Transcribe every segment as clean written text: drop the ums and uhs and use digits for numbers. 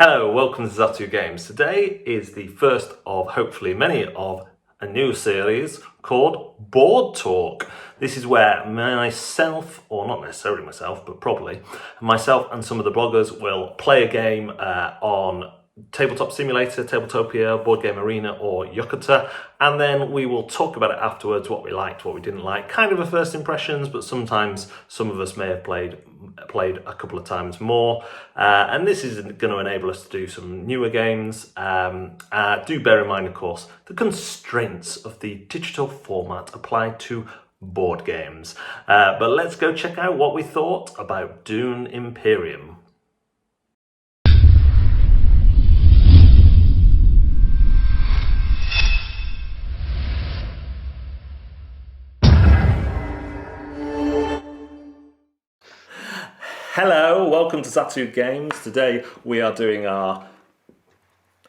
Hello, welcome to Zatu Games. Today is the first of hopefully many of a new series called Board Talk. This is where myself, or not necessarily myself, but probably myself and some of the bloggers will play a game on Tabletop Simulator, Tabletopia, Board Game Arena, or Yucata, and then we will talk about it afterwards, what we liked, what we didn't like, kind of a first impressions, but sometimes some of us may have played a couple of times more, and this is going to enable us to do some newer games. Do bear in mind, of course, the constraints of the digital format apply to board games. But let's go check out what we thought about Dune Imperium. Hello, welcome to Zatu Games. Today we are doing our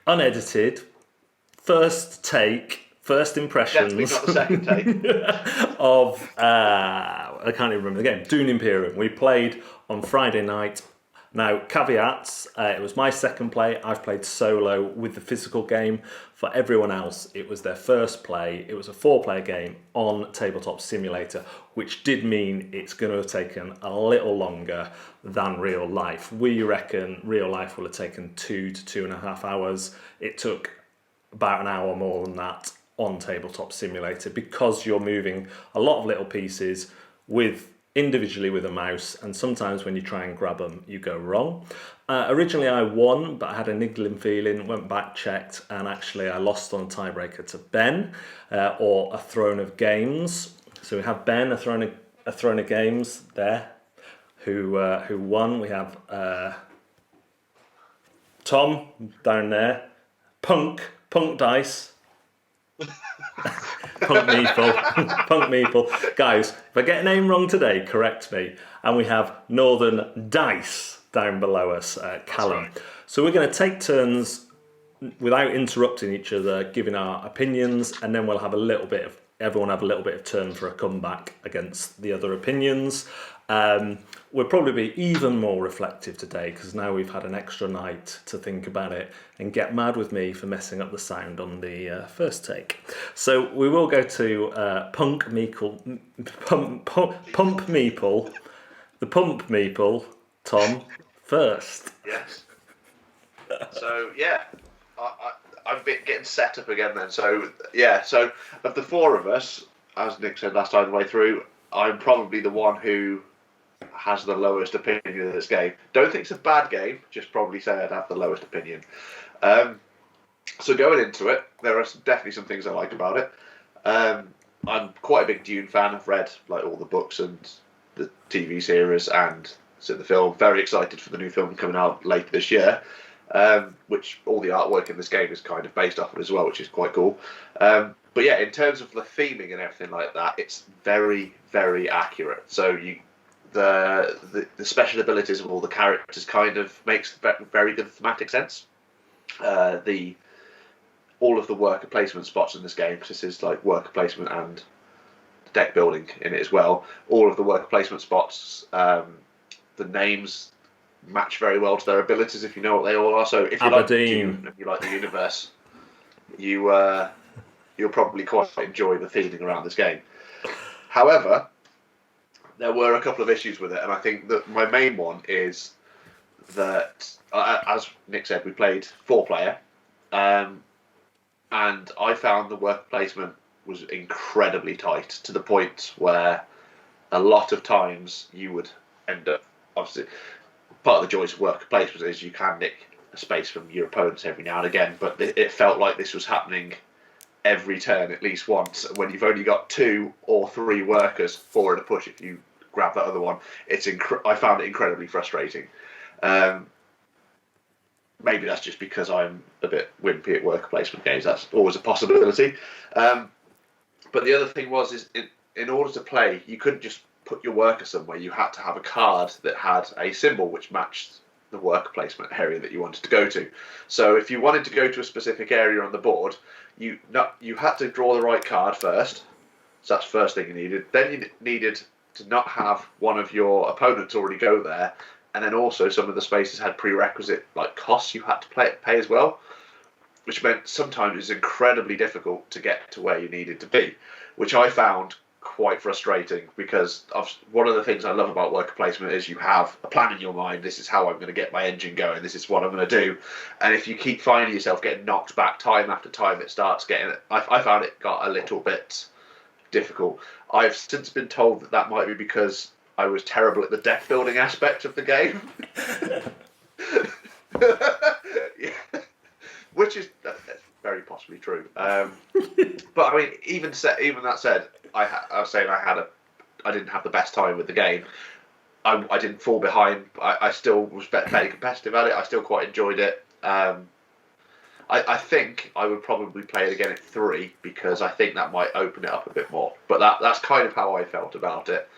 unedited first impressions. Definitely not the second take. of, I can't even remember the game, Dune Imperium. We played on Friday night. Now, caveats, it was my second play. I've played solo with the physical game. For everyone else, it was their first play. It was a 4-player game on Tabletop Simulator, which did mean it's going to have taken a little longer than real life. We reckon real life will have taken 2 to 2.5 hours. It took about an hour more than that on Tabletop Simulator because you're moving a lot of little pieces individually with a mouse, and sometimes when you try and grab them you go wrong. Originally I won, but I had a niggling feeling, went back, checked, and actually I lost on a tiebreaker to Ben, or a Throne of Games. So we have Ben, a Throne of Games there, who won. We have Tom down there, Punk Dice. Punk Meeple. Guys, if I get a name wrong today, correct me. And we have Northern Dice down below us, Callum. Right. So we're going to take turns without interrupting each other, giving our opinions, and then everyone have a little bit of turn for a comeback against the other opinions. We'll probably be even more reflective today because now we've had an extra night to think about it and get mad with me for messing up the sound on the first take. So we will go to Pump Meeple, the Pump Meeple, Tom, first. Yes. So, yeah, I'm getting set up again then. So, yeah, so of the four of us, as Nick said last time the way through, I'm probably the one who has the lowest opinion of this game. Don't think it's a bad game, just probably say I'd have the lowest opinion. So going into it, there are definitely some things I like about it. I'm quite a big Dune fan. I've read like all the books and the TV series and seen the film. Very excited for the new film coming out later this year, which all the artwork in this game is kind of based off of as well, which is quite cool. But yeah, in terms of the theming and everything like that, it's very, very accurate. So the special abilities of all the characters kind of makes very good thematic sense. All of the worker placement spots in this game, because this is like worker placement and deck building in it as well. All of the worker placement spots, the names match very well to their abilities if you know what they all are. So if you like Dune and you like the universe, you'll probably quite enjoy the theming around this game. However, there were a couple of issues with it, and I think that my main one is that, as Nick said, we played 4-player, and I found the worker placement was incredibly tight to the point where a lot of times you would end up, obviously, part of the joys of worker placement is you can nick a space from your opponents every now and again, but it felt like this was happening every turn at least once. When you've only got 2 or 3 workers forward a push, if you grab that other one, I found it incredibly frustrating. Maybe that's just because I'm a bit wimpy at worker placement games. That's always a possibility. But the other thing was, in order to play, you couldn't just put your worker somewhere. You had to have a card that had a symbol which matched the worker placement area that you wanted to go to. So if you wanted to go to a specific area on the board, you had to draw the right card first. So that's the first thing you needed. Then you needed to not have one of your opponents already go there, and then also some of the spaces had prerequisite like costs you had to pay as well, which meant sometimes it was incredibly difficult to get to where you needed to be, which I found quite frustrating because one of the things I love about worker placement is you have a plan in your mind. This is how I'm going to get my engine going. This is what I'm going to do. And if you keep finding yourself getting knocked back time after time, it starts getting. I found it got a little bit difficult. I've since been told that might be because I was terrible at the deck building aspect of the game. Yeah. Which is very possibly true. But I mean, even that said, I was saying I didn't have the best time with the game. I didn't fall behind. I still was fairly competitive at it. I still quite enjoyed it. I think I would probably play it again at 3 because I think that might open it up a bit more. But that's kind of how I felt about it.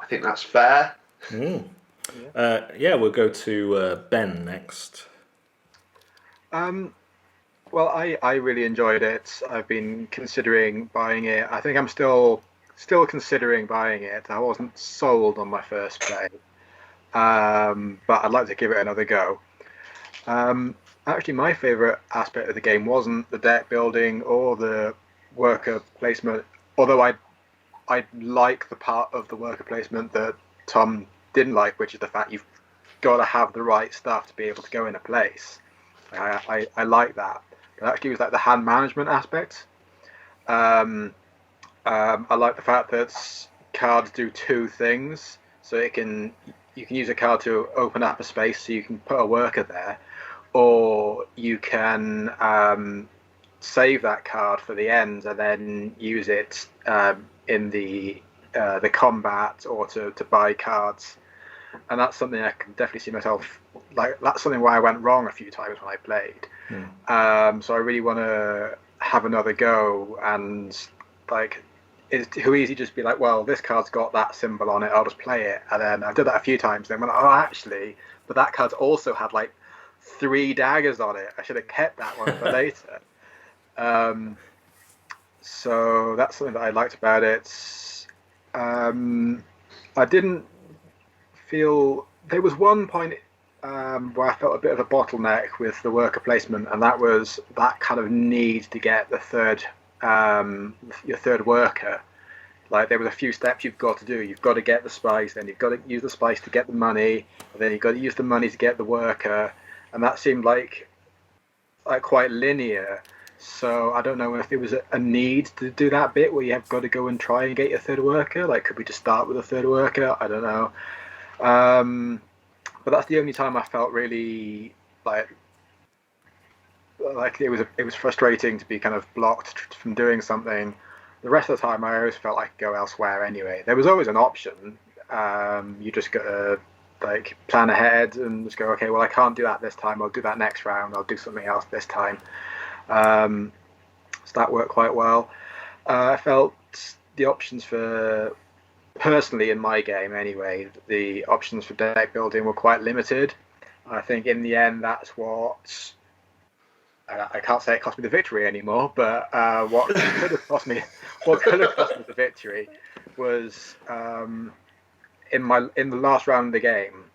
I think that's fair. Yeah, we'll go to Ben next. Well, I really enjoyed it. I've been considering buying it. I think I'm still considering buying it. I wasn't sold on my first play, but I'd like to give it another go. Actually, my favourite aspect of the game wasn't the deck building or the worker placement, although I like the part of the worker placement that Tom didn't like, which is the fact you've got to have the right stuff to be able to go in a place. I like that. But actually, it was like the hand management aspect. I like the fact that cards do 2 things. So you can use a card to open up a space, so you can put a worker there, or you can save that card for the end and then use it in the combat or to buy cards. And that's something I can definitely see myself like. That's something where I went wrong a few times when I played. So I really want to have another go, and like, it's too easy to just be like, well, this card's got that symbol on it, I'll just play it. And then I did that a few times. Then went, oh, actually, but that card's also had like 3 daggers on it. I should have kept that one for later. So that's something that I liked about it. I didn't feel there was one point where I felt a bit of a bottleneck with the worker placement, and that was that kind of need to get the your third worker. Like, there was a few steps you've got to do. You've got to get the spice, then you've got to use the spice to get the money, and then you've got to use the money to get the worker, and that seemed like quite linear. So I don't know if there was a need to do that bit where you have got to go and try and get your third worker. Like, could we just start with a third worker? I don't know. But that's the only time I felt really like it was frustrating to be kind of blocked from doing something. The rest of the time, I always felt like I could go elsewhere anyway. There was always an option. You just got to like plan ahead and just go, okay, well, I can't do that this time. I'll do that next round. I'll do something else this time. So that worked quite well. I felt the options for, personally in my game anyway, the options for deck building were quite limited. I think in the end that's what, I can't say it cost me the victory anymore, but what could have cost me the victory was in the last round of the game,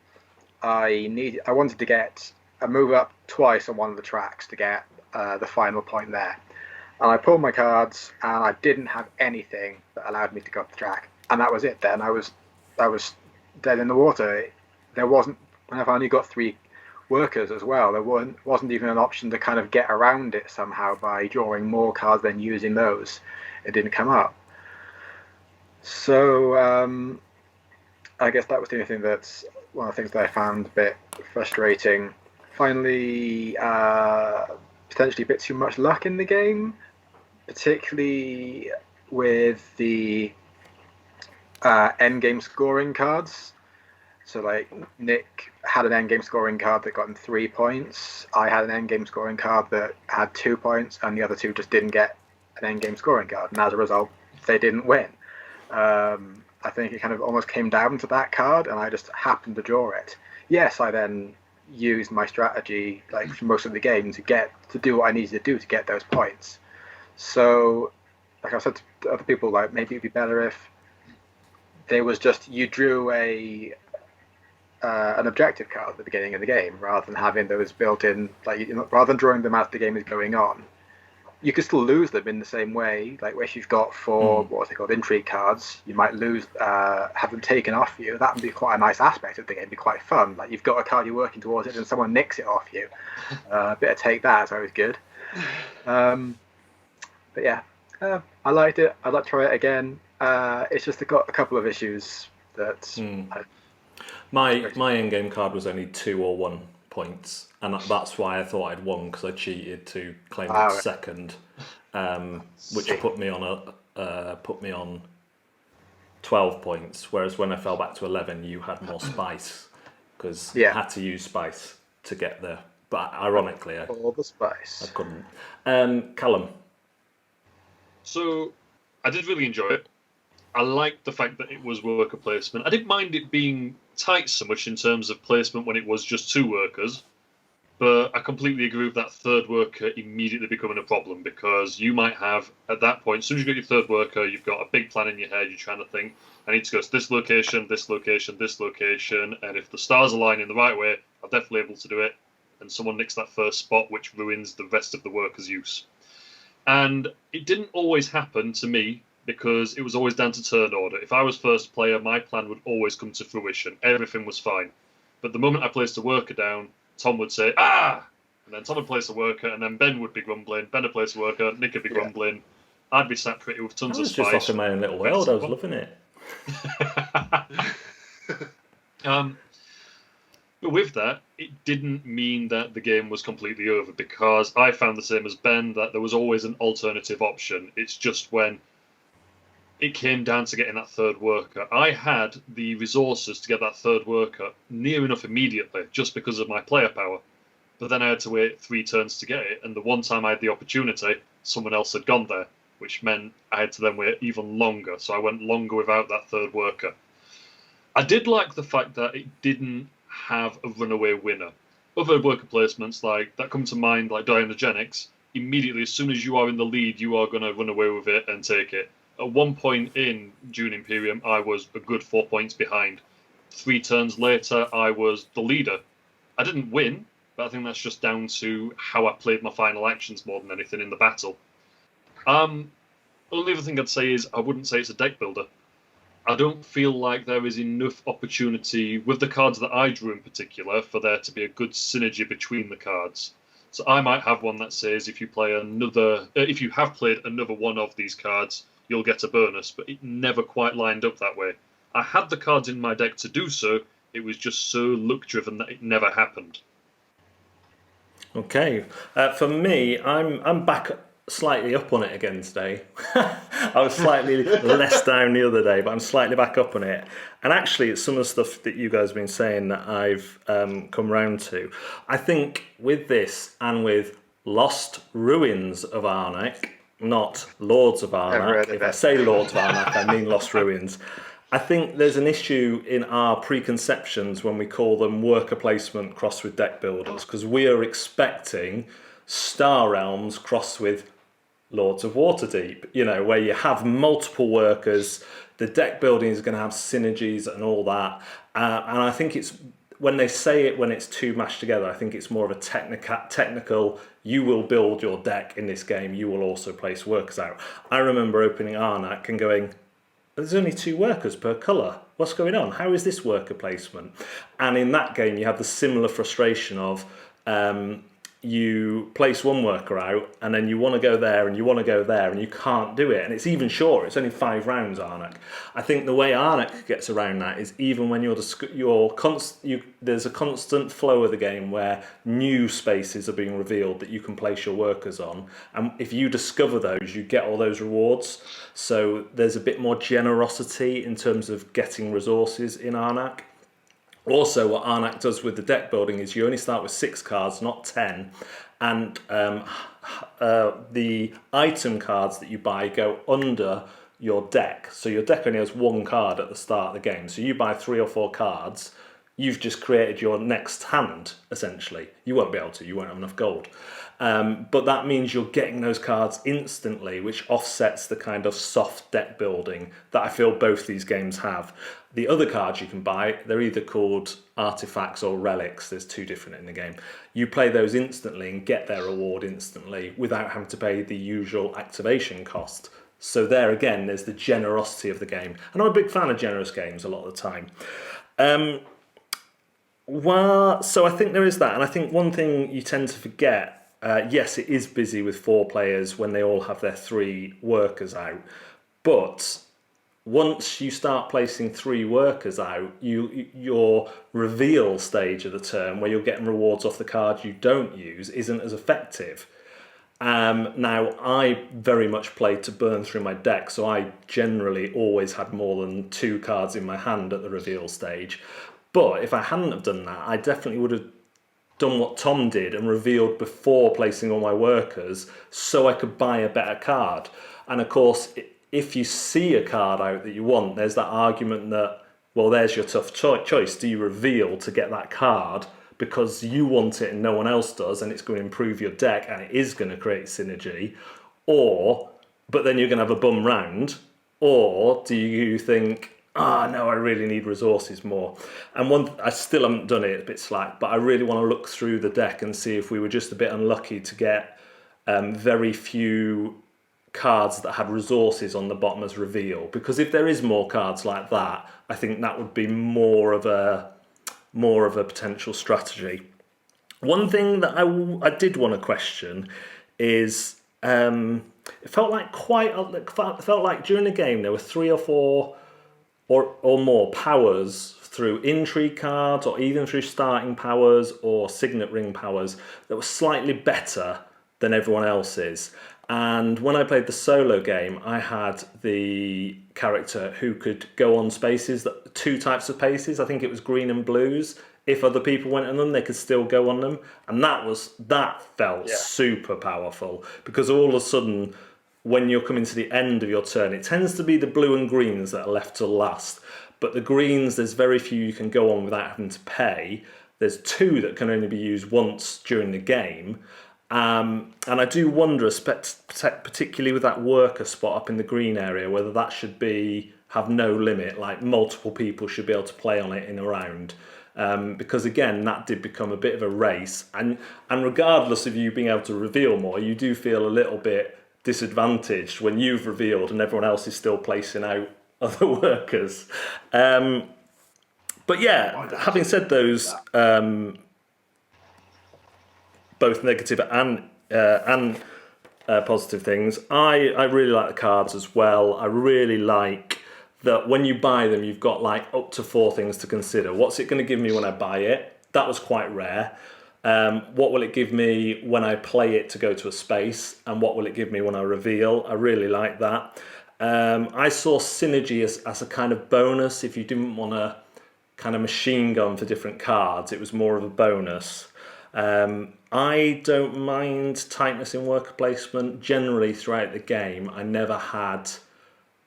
I wanted to get a move up twice on one of the tracks to get the final point there. And I pulled my cards, and I didn't have anything that allowed me to go up the track. And that was it then. I was dead in the water. There wasn't, and I've only got 3 workers as well. There wasn't even an option to kind of get around it somehow by drawing more cards than using those. It didn't come up. So I guess that was the only thing that's one of the things that I found a bit frustrating. Finally, potentially a bit too much luck in the game, particularly with the end game scoring cards. So like Nick had an end game scoring card that got him 3 points. I had an end game scoring card that had 2 points, and the other 2 just didn't get an end game scoring card, and as a result, they didn't win. I think it kind of almost came down to that card, and I just happened to draw it. Yes, I then used my strategy like for most of the game to do what I needed to do to get those points. So, like I said to other people, like maybe it'd be better if there was just, you drew a an objective card at the beginning of the game, rather than having those built in, rather than drawing them as the game is going on. You could still lose them in the same way, like if you've got four, what are they called, intrigue cards, you might have them taken off you. That would be quite a nice aspect of the game, it'd be quite fun. Like you've got a card you're working towards it and someone nicks it off you. A bit of take that is always good. But yeah, I liked it. I'd like to try it again. It's just got a couple of issues that... My in-game card was only 2 or 1 points, and that's why I thought I'd won, because I cheated to claim second, which put me on 12 points. Whereas when I fell back to 11, you had more spice, because you had to use spice to get there. But ironically, all the spice. I couldn't. Callum. So I did really enjoy it. I liked the fact that it was worker placement. I didn't mind it being tight so much in terms of placement when it was just 2 workers, but I completely agree with that third worker immediately becoming a problem, because you might have, at that point, as soon as you get your third worker, you've got a big plan in your head, you're trying to think, I need to go to this location, this location, this location, and if the stars align in the right way, I'm definitely able to do it, and someone nicks that first spot, which ruins the rest of the worker's use. And it didn't always happen to me, because it was always down to turn order. If I was first player, my plan would always come to fruition. Everything was fine. But the moment I placed a worker down, Tom would say, "Ah!" And then Tom would place a worker, and then Ben would be grumbling. Ben would place a worker, Nick would be grumbling. I'd be sat pretty with tons of spice. I was just off in my own little world. I was loving it. But with that, it didn't mean that the game was completely over, because I found the same as Ben, that there was always an alternative option. It's just when it came down to getting that third worker. I had the resources to get that third worker near enough immediately, just because of my player power. But then I had to wait 3 turns to get it, and the one time I had the opportunity, someone else had gone there, which meant I had to then wait even longer. So I went longer without that third worker. I did like the fact that it didn't have a runaway winner. Other worker placements like that come to mind, like Dianogenics, immediately as soon as you are in the lead, you are going to run away with it and take it. At one point in Dune Imperium, I was a good 4 points behind. 3 turns later, I was the leader. I didn't win, but I think that's just down to how I played my final actions more than anything in the battle. Only other thing I'd say is I wouldn't say it's a deck builder. I don't feel like there is enough opportunity with the cards that I drew in particular for there to be a good synergy between the cards. So I might have one that says if you have played another one of these cards, you'll get a bonus, but it never quite lined up that way. I had the cards in my deck to do so, it was just so luck-driven that it never happened. Okay, for me, I'm back slightly up on it again today. I was slightly less down the other day, but I'm slightly back up on it. And actually, it's some of the stuff that you guys have been saying that I've come round to. I think with this and with Lost Ruins of Arnak, not Lords of Arnak. If I say Lords of Arnak, I mean Lost Ruins. I think there's an issue in our preconceptions when we call them worker placement crossed with deck builders, because we are expecting Star Realms crossed with Lords of Waterdeep, where you have multiple workers, the deck building is going to have synergies and all that. And I think it's, when they say it when it's 2 mashed together, I think it's more of a technical, you will build your deck in this game, you will also place workers out. I remember opening Arnak and going, there's only 2 workers per colour. What's going on? How is this worker placement? And in that game, you have the similar frustration of you place one worker out and then you want to go there and you want to go there and you can't do it. And it's even shorter. It's only 5 rounds, Arnak. I think the way Arnak gets around that is even when there's a constant flow of the game where new spaces are being revealed that you can place your workers on. And if you discover those, you get all those rewards. So there's a bit more generosity in terms of getting resources in Arnak. Also, what Arnak does with the deck building is you only start with 6 cards, not 10, and the item cards that you buy go under your deck. So your deck only has 1 card at the start of the game. So you buy 3 or 4 cards, you've just created your next hand, essentially. You won't be able to, you won't have enough gold. But that means you're getting those cards instantly, which offsets the kind of soft deck building that I feel both these games have. The other cards you can buy, they're either called artifacts or relics. There's two different in the game. You play those instantly and get their reward instantly without having to pay the usual activation cost. So there again, there's the generosity of the game. And I'm a big fan of generous games a lot of the time. So I think there is that. And I think one thing you tend to forget, yes, it is busy with 4 players when they all have their 3 workers out. But once you start placing 3 workers out, your reveal stage of the turn, where you're getting rewards off the cards you don't use, isn't as effective. Now, I very much played to burn through my deck, so I generally always had more than 2 cards in my hand at the reveal stage. But if I hadn't have done that, I definitely would have done what Tom did and revealed before placing all my workers so I could buy a better card. And of course, if you see a card out that you want, there's that argument that, well, there's your tough choice. Do you reveal to get that card because you want it and no one else does, and it's going to improve your deck and it is going to create synergy? But then you're going to have a bum round. Or do you think, no, I really need resources more? And I still haven't done it, it's a bit slack, but I really want to look through the deck and see if we were just a bit unlucky to get very few cards that had resources on the bottom as reveal. Because if there is more cards like that, I think that would be more of a potential strategy. One thing that I did want to question is it felt like during the game there were 3 or 4 or more powers through intrigue cards or even through starting powers or signet ring powers that were slightly better than everyone else's. And when I played the solo game, I had the character who could go on spaces, 2 types of paces. I think it was green and blues. If other people went on them, they could still go on them. And that felt super powerful, because all of a sudden, when you're coming to the end of your turn, it tends to be the blue and greens that are left to last. But the greens, there's very few you can go on without having to pay. There's 2 that can only be used once during the game. And I do wonder, particularly with that worker spot up in the green area, whether that should have no limit, like multiple people should be able to play on it in a round. Because again, that did become a bit of a race. And regardless of you being able to reveal more, you do feel a little bit disadvantaged when you've revealed and everyone else is still placing out other workers. But yeah, having said those, both negative and positive things, I really like the cards as well. I really like that when you buy them, you've got like up to 4 things to consider. What's it going to give me when I buy it? That was quite rare. What will it give me when I play it to go to a space? And what will it give me when I reveal? I really like that. I saw synergy as a kind of bonus. If you didn't want to kind of machine gun for different cards, it was more of a bonus. I don't mind tightness in worker placement. Generally throughout the game, I never had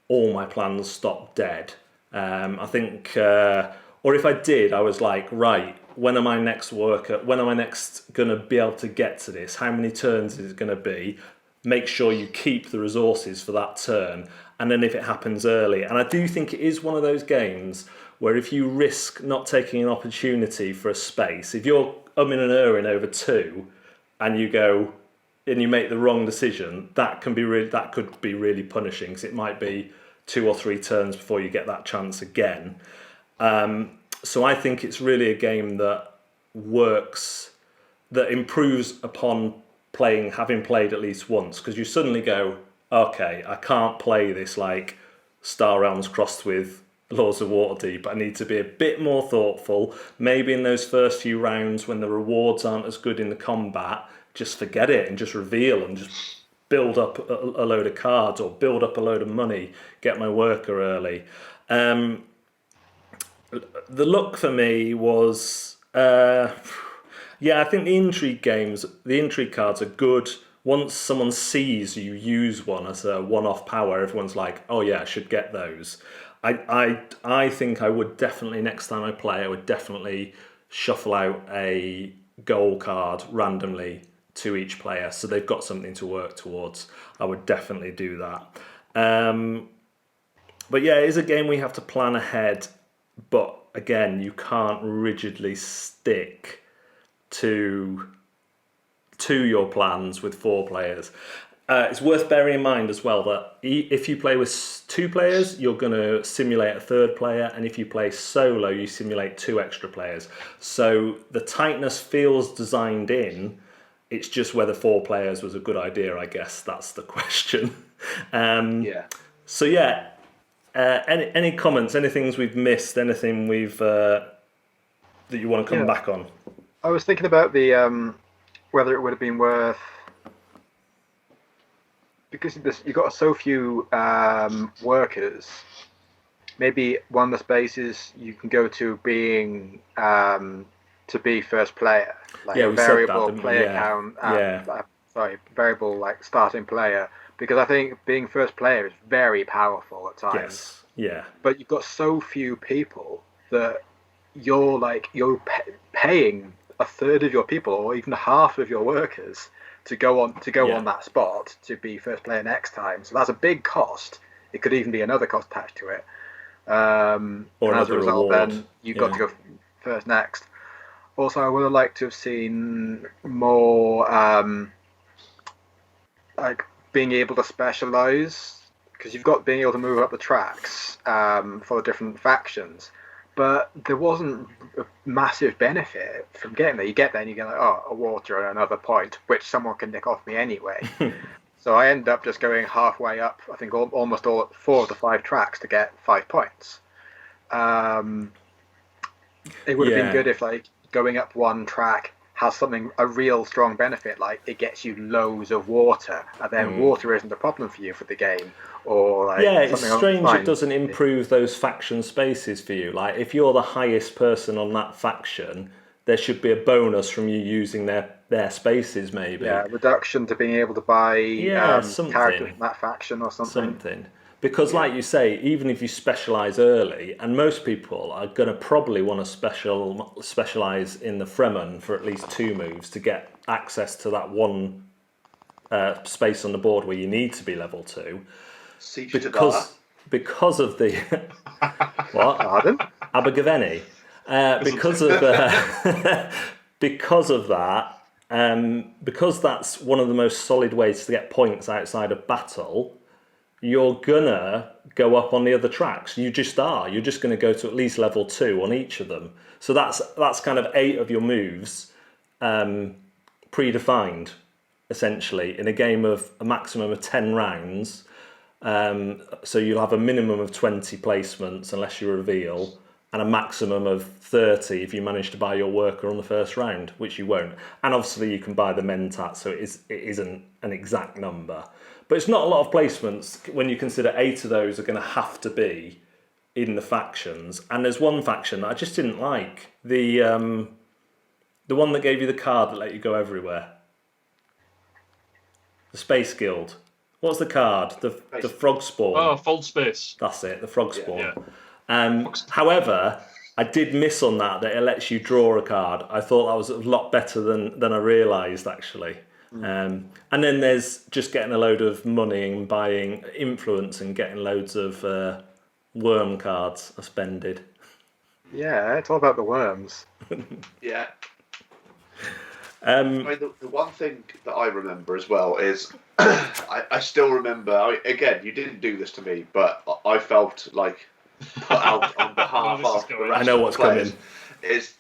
all my plans stop dead. I think, or if I did, I was like, right, when am I next going to be able to get to this? How many turns is it going to be? Make sure you keep the resources for that turn. And then if it happens early, and I do think it is one of those games where if you risk not taking an opportunity for a space, if you're umming and erring over 2 and you go and you make the wrong decision, that could be really punishing, because it might be 2 or 3 turns before you get that chance again. So I think it's really a game that works, that improves upon having played at least once, because you suddenly go, okay, I can't play this like Star Realms crossed with Laws of Waterdeep. I need to be a bit more thoughtful. Maybe in those first few rounds when the rewards aren't as good in the combat, just forget it and just reveal and just build up a load of cards or build up a load of money, get my worker early. The luck for me was, I think the intrigue cards are good. Once someone sees you use one as a one-off power, everyone's like, oh yeah, I should get those. I think I would definitely, next time I play, I would definitely shuffle out a goal card randomly to each player, so they've got something to work towards. I would definitely do that. But yeah, it is a game we have to plan ahead, but again, you can't rigidly stick to your plans with 4 players. It's worth bearing in mind as well that if you play with 2 players, you're going to simulate a 3rd player, and if you play solo, you simulate 2 extra players. So the tightness feels designed in. It's just whether 4 players was a good idea, I guess. That's the question. So yeah, any comments, any things we've missed, anything that you want to come back on? I was thinking about the whether it would have been worth, because you've got so few workers. Maybe one of the spaces you can go to being to be first player, like a variable player count. Variable like starting player. Because I think being first player is very powerful at times. Yes. Yeah. But you've got so few people that you're paying a third of your people, or even half of your workers, to go on that spot to be first player next time. So that's a big cost. It could even be another cost attached to it. And as a result, reward. Then you've got to go first next. Also, I would have liked to have seen more like being able to specialize, because you've got being able to move up the tracks for the different factions. But there wasn't a massive benefit from getting there. You get there and you get like, oh, a water and another point, which someone can nick off me anyway. So I end up just going halfway up, I think almost all 4 of the 5 tracks to get 5 points. It would have been good if like going up one track has a real strong benefit, like it gets you loads of water, and then water isn't a problem for you for the game. Or like it's strange it doesn't improve those faction spaces for you. Like if you're the highest person on that faction, there should be a bonus from you using their spaces, maybe. Yeah, reduction to being able to buy something characters from that faction or something. Because like you say, even if you specialise early, and most people are going to probably want to specialise in the Fremen for at least 2 moves to get access to that one space on the board where you need to be level 2. Because of the what? Pardon? Abergavenny. Because of that, because that's one of the most solid ways to get points outside of battle, you're gonna go up on the other tracks. You just are. You're just gonna go to at least level 2 on each of them. So that's kind of 8 of your moves predefined, essentially, in a game of a maximum of 10 rounds. So you'll have a minimum of 20 placements unless you reveal, and a maximum of 30 if you manage to buy your worker on the first round, which you won't. And obviously you can buy the mentat, so it isn't an exact number. But it's not a lot of placements when you consider 8 of those are going to have to be in the factions. And there's one faction that I just didn't like. The one that gave you the card that let you go everywhere. The Space Guild. What's the card? The frog spawn. Oh, Fold Space. That's it, the frog spawn. Yeah. However, I did miss on that it lets you draw a card. I thought that was a lot better than I realised, actually. And then there's just getting a load of money and buying influence and getting loads of worm cards expended. Yeah, it's all about the worms. Yeah. I mean, the one thing that I remember as well is I still remember, again, you didn't do this to me, but I felt like put out on behalf of the rest I know of what's the players, coming. is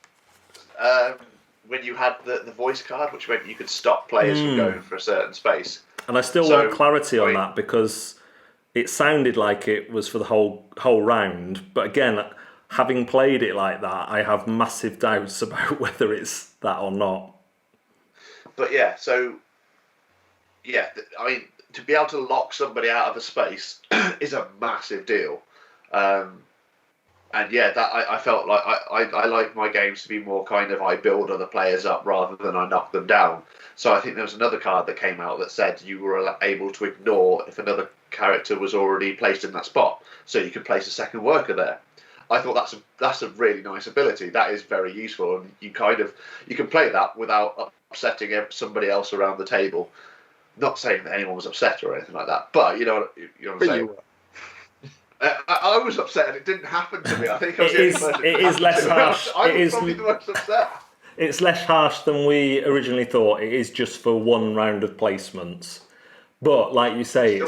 when you had the voice card, which meant you could stop players from going for a certain space. And I still want clarity on that, because it sounded like it was for the whole round. But again, having played it like that, I have massive doubts about whether it's that or not. But yeah, I mean, to be able to lock somebody out of a space is a massive deal. And yeah, that I felt like I like my games to be more kind of I build other players up rather than I knock them down. So I think there was another card that came out that said you were able to ignore if another character was already placed in that spot, so you could place a second worker there. I thought that's a really nice ability. That is very useful, and you can play that without upsetting somebody else around the table. Not saying that anyone was upset or anything like that, but you know what I'm saying. I was upset, and it didn't happen to me. I think I was the only person it is less harsh. I was probably the most upset. It's less harsh than we originally thought. It is just for one round of placements, but like you say,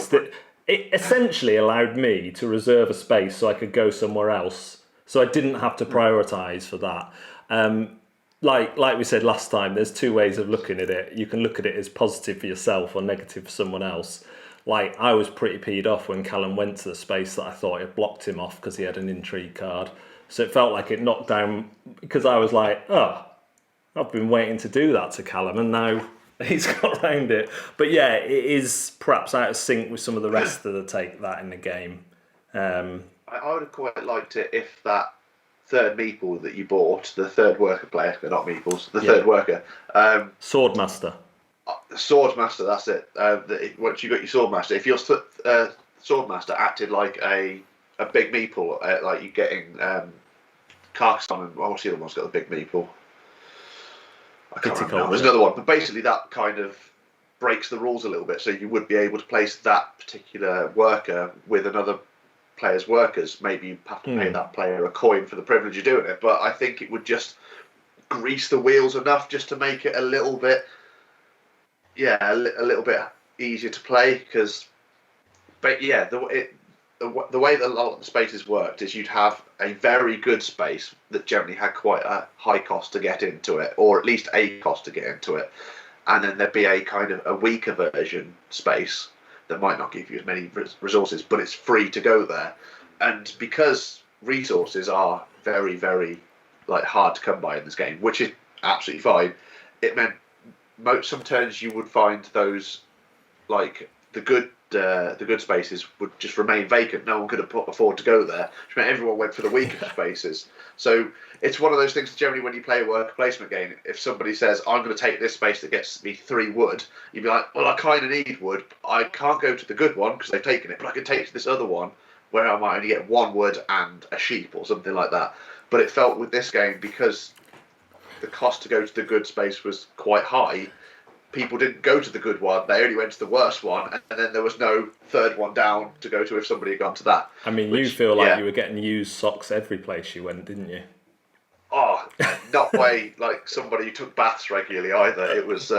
it essentially allowed me to reserve a space so I could go somewhere else. So I didn't have to prioritise for that. Like we said last time, there's two ways of looking at it. You can look at it as positive for yourself or negative for someone else. Like, I was pretty peed off when Callum went to the space that I thought had blocked him off because he had an intrigue card. So it felt like it knocked down, because I was like, oh, I've been waiting to do that to Callum, and now he's got around it. But yeah, it is perhaps out of sync with some of the rest of the take that in the game. I would have quite liked it if that third meeple that you bought, the third worker player, not meeples, the third worker. Swordmaster. Swordmaster, that's it. Once you got your Swordmaster, if your Swordmaster acted like a big meeple, like you getting Carcassonne, and what's the other one's got the big meeple? I can't remember. There's another one, but basically that kind of breaks the rules a little bit. So you would be able to place that particular worker with another player's workers. Maybe you have to pay that player a coin for the privilege of doing it, but I think it would just grease the wheels enough just to make it a little bit, a little bit easier to play. Because, but yeah, the way that a lot of the spaces worked is you'd have a very good space that generally had quite a high cost to get into it, or at least a cost to get into it, and then there'd be a kind of a weaker version space that might not give you as many resources, but it's free to go there. And because resources are very, very hard to come by in this game, which is absolutely fine, it meant some turns you would find those the good spaces would just remain vacant. No one could afford to go there, which meant everyone went for the weaker spaces. So it's one of those things, generally when you play a worker placement game, if somebody says, I'm going to take this space that gets me 3 wood, you'd be like, well, I kind of need wood. I can't go to the good one because they've taken it, but I can take to this other one where I might only get 1 wood and a sheep or something like that. But it felt with this game, because the cost to go to the good space was quite high, people didn't go to the good one, they only went to the worst one, and then there was no third one down to go to if somebody had gone to that. I mean, you feel like you were getting used socks every place you went, didn't you? Oh, not by somebody who took baths regularly either. It was,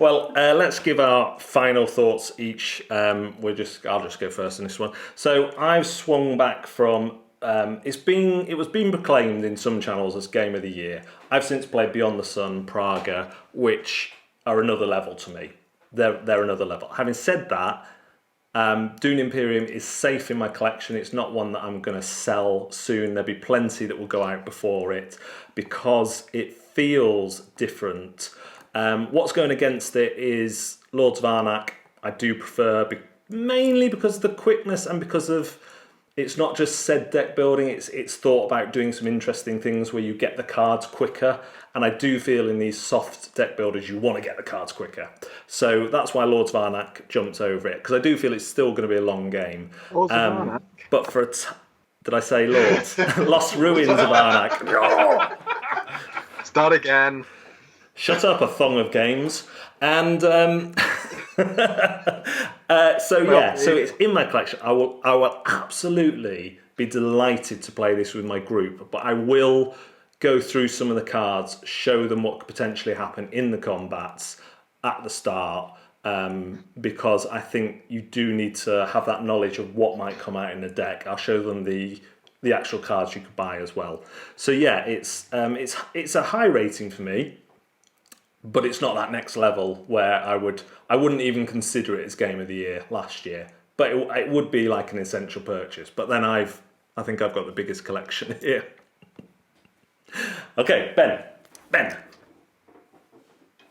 Well, let's give our final thoughts each. I'll just go first in this one. So I've swung back from. It was being proclaimed in some channels as Game of the Year. I've since played Beyond the Sun, Praga, which are another level to me. They're another level. Having said that, Dune Imperium is safe in my collection. It's not one that I'm going to sell soon. There'll be plenty that will go out before it because it feels different. What's going against it is Lords of Arnak. I do prefer, mainly because of the quickness and because of it's not just said deck building, it's thought about doing some interesting things where you get the cards quicker. And I do feel in these soft deck builders, you want to get the cards quicker. So that's why Lords of Arnak jumps over it, because I do feel it's still going to be a long game. Lords of Arnak? But for did I say Lords? Lost Ruins of Arnak. Start again. Shut up, a thong of games. And so it's in my collection. I will absolutely be delighted to play this with my group, but I will go through some of the cards, show them what could potentially happen in the combats at the start, because I think you do need to have that knowledge of what might come out in the deck. I'll show them the actual cards you could buy as well. So yeah, it's a high rating for me. But it's not that next level where I wouldn't even consider it as Game of the Year last year. But it would be like an essential purchase. But then I think I've got the biggest collection here. Okay, Ben.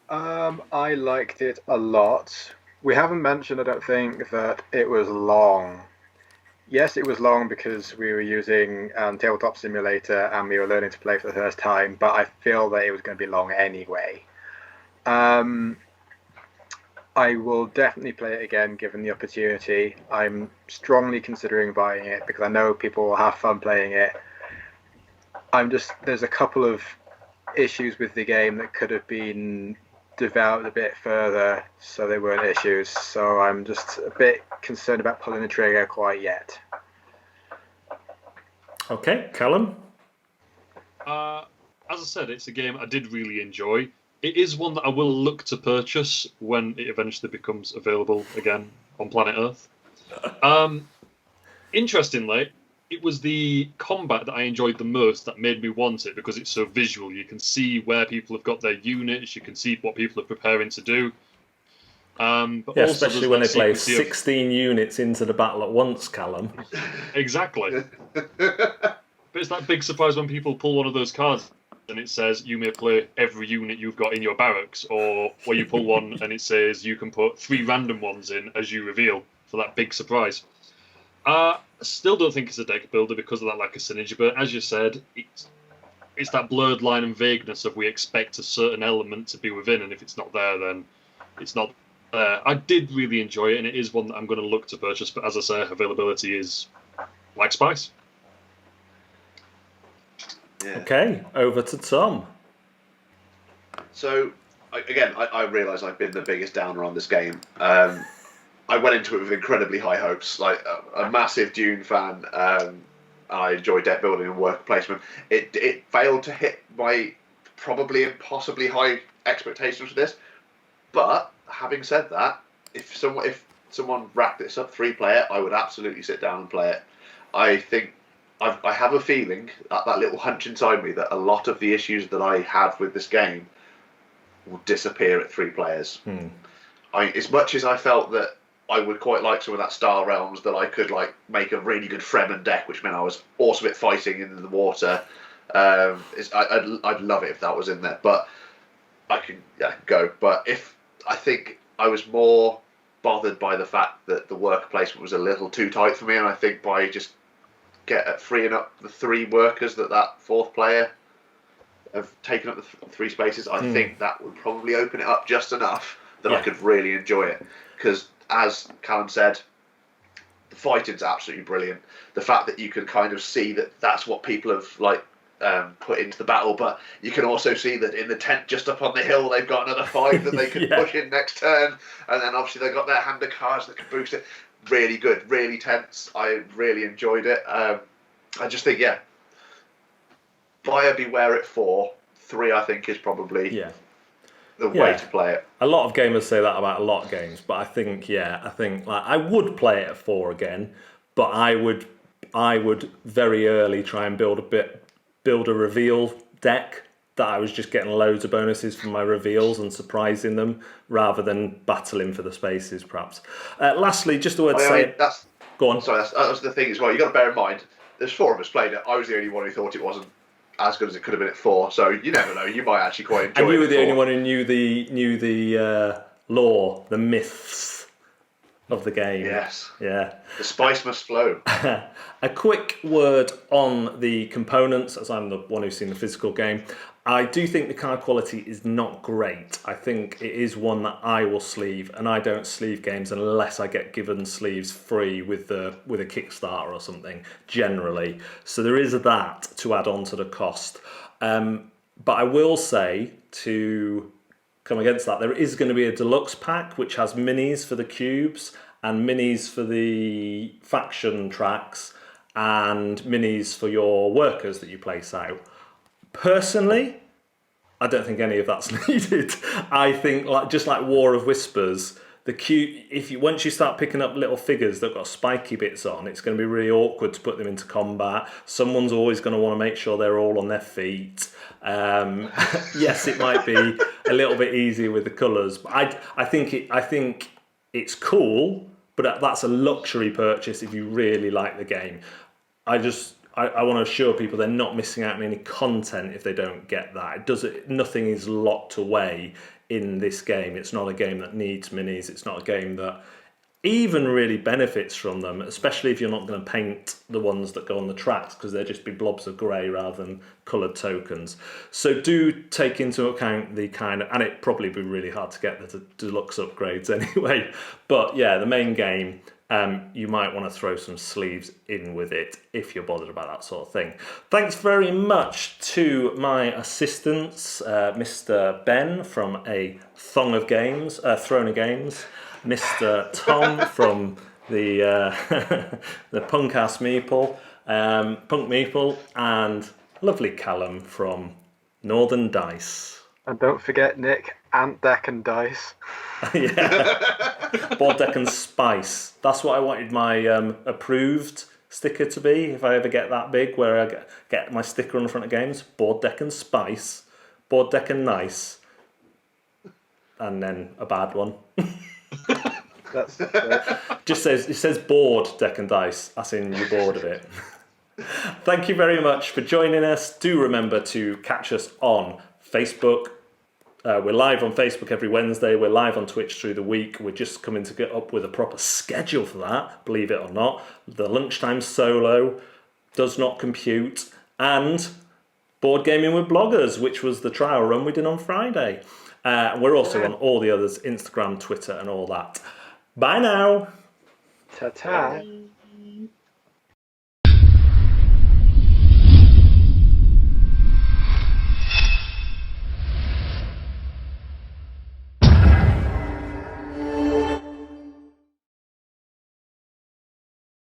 I liked it a lot. We haven't mentioned, I don't think, that it was long. Yes, it was long because we were using Tabletop Simulator and we were learning to play for the first time. But I feel that it was going to be long anyway. I will definitely play it again given the opportunity. I'm strongly considering buying it because I know people will have fun playing it. There's a couple of issues with the game that could have been developed a bit further so they weren't issues. So I'm just a bit concerned about pulling the trigger quite yet. Okay, Callum? As I said, it's a game I did really enjoy. It is one that I will look to purchase when it eventually becomes available again on planet Earth. Interestingly, it was the combat that I enjoyed the most that made me want it because it's so visual. You can see where people have got their units, you can see what people are preparing to do. But Yeah, also especially when they play sequence 16 units into the battle at once, Callum. Exactly. But it's that big surprise when people pull one of those cards and it says you may play every unit you've got in your barracks, or where you pull one and it says you can put 3 random ones in as you reveal for that big surprise. I still don't think it's a deck builder because of that lack of synergy, but as you said, it's that blurred line and vagueness of we expect a certain element to be within, and if it's not there, then it's not there. I did really enjoy it, and it is one that I'm going to look to purchase, but as I say, availability is like spice. Yeah. Okay, over to Tom. So, I realise I've been the biggest downer on this game. I went into it with incredibly high hopes, like a massive Dune fan. I enjoy deck building and worker placement. It failed to hit my probably impossibly high expectations for this. But having said that, if someone wrapped this up 3-player, I would absolutely sit down and play it. I think I have a feeling that little hunch inside me that a lot of the issues that I had with this game will disappear at 3 players. As much as I felt that I would quite like some of that Star Realms, that I could like make a really good Fremen deck, which meant I was awesome at fighting in the water. I'd love it if that was in there, but I can go. But I think I was more bothered by the fact that the worker placement was a little too tight for me, and I think by just freeing up the 3 workers that 4th player have taken up the 3 spaces, I think that would probably open it up just enough that I could really enjoy it. Because as Callum said, the fighting's absolutely brilliant. The fact that you can kind of see that that's what people have put into the battle, but you can also see that in the tent just up on the hill they've got another 5 that they can push in next turn, and then obviously they've got their hand of cards that can boost it. Really good, really tense. I really enjoyed it. I just think, buyer beware at 4. 3 I think is probably the way to play it. A lot of gamers say that about a lot of games, but I think like I would play it at 4 again, but I would very early try and build a reveal deck that I was just getting loads of bonuses from my reveals and surprising them rather than battling for the spaces, perhaps. Lastly, just a word to say. Go on. Sorry, that's the thing as well. You've got to bear in mind, there's 4 of us played it. I was the only one who thought it wasn't as good as it could have been at 4. So you never know. You might actually quite enjoy it. And you were the at 4. only one who knew the lore, the myths of the game. Yes. Yeah. The spice must flow. A quick word on the components, as I'm the one who's seen the physical game. I do think the card quality is not great. I think it is one that I will sleeve, and I don't sleeve games unless I get given sleeves free with a Kickstarter or something, generally. So there is that to add on to the cost. But I will say, to come against that, there is going to be a deluxe pack which has minis for the cubes and minis for the faction tracks and minis for your workers that you place out. Personally, I don't think any of that's needed. I think just like War of Whispers, once you start picking up little figures that got spiky bits on, it's going to be really awkward to put them into combat. Someone's always going to want to make sure they're all on their feet. Yes, it might be a little bit easier with the colours, but I think it's cool. But that's a luxury purchase if you really like the game. I want to assure people they're not missing out on any content if they don't get that. Nothing is locked away in this game. It's not a game that needs minis. It's not a game that even really benefits from them, especially if you're not going to paint the ones that go on the tracks, because they'll just be blobs of grey rather than coloured tokens. So do take into account the kind of, and it'd probably be really hard to get the deluxe upgrades anyway, but yeah, the main game, you might want to throw some sleeves in with it if you're bothered about that sort of thing. Thanks very much to my assistants, Mr. Ben from A Throne of Games, Mr. Tom from the the Punk-Ass Meeple, Punk Meeple, and lovely Callum from Northern Dice. And don't forget, Nick, Ant Deck and Dice. Yeah. Board Deck and Spice. That's what I wanted my approved sticker to be, if I ever get that big, where I get my sticker on the front of games. Board Deck and Spice. Board Deck and Nice. And then a bad one. That's It says board, deck and dice, as in you're bored of it. Thank you very much for joining us. Do remember to catch us on Facebook. We're live on Facebook every Wednesday. We're live on Twitch through the week. We're just coming to get up with a proper schedule for that, believe it or not. The lunchtime solo does not compute. And Board Gaming with Bloggers, which was the trial run we did on Friday. We're also on all the others, Instagram, Twitter, and all that. Bye now. ta-ta.